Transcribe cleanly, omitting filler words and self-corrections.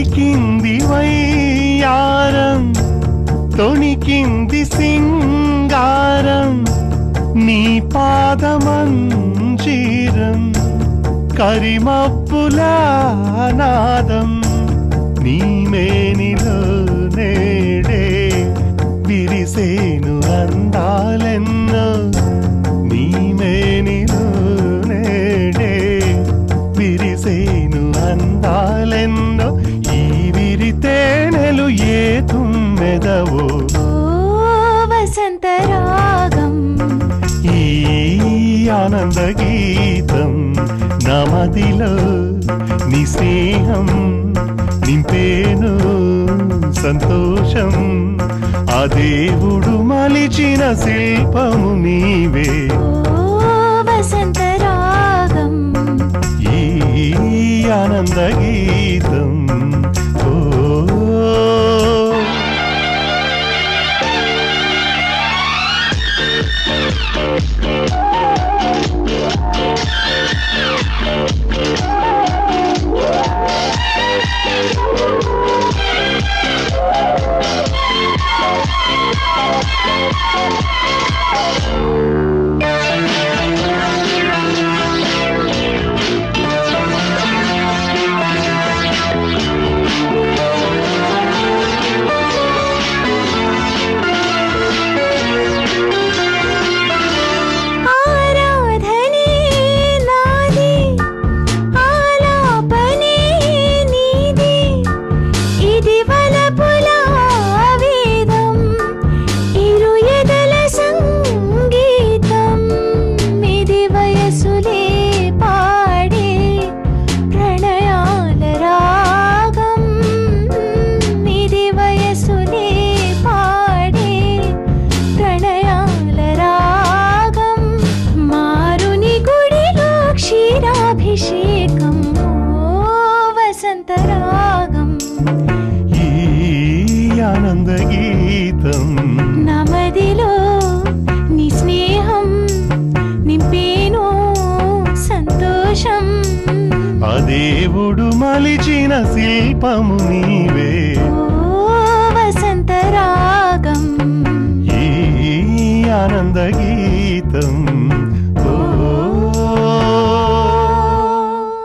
పలికింది వయ్యారం, తొణికింది సింగారం, నీ పాదమంజీరం, కరిమప్పుల నాదం, నీ మేనిలో నేడే విరిసేను అందాలెన్నో, నీ మేనిలో నేడే విరిసేను అందాలెన్నో, ఈ విరితేనెలు ఏ తుమ్మెదవో వసంత రాగం, ఈ ఆనంద గీతం, నమదిలో నీ స్నేహం నింపేను సంతోషం, ఆ దేవుడు మలిచిన శిల్పము నీవే వసంత రాగం, ఈ ఆనంద గీతం. అభిషేకం వసంత రాగం, ఈ ఆనంద గీతం, నమదిలో నీ స్నేహం నింపేను సంతోషం, ఆ దేవుడు మలిచిన శిల్పము నీవే వసంత రాగం, ఈ ఆనంద గీతం.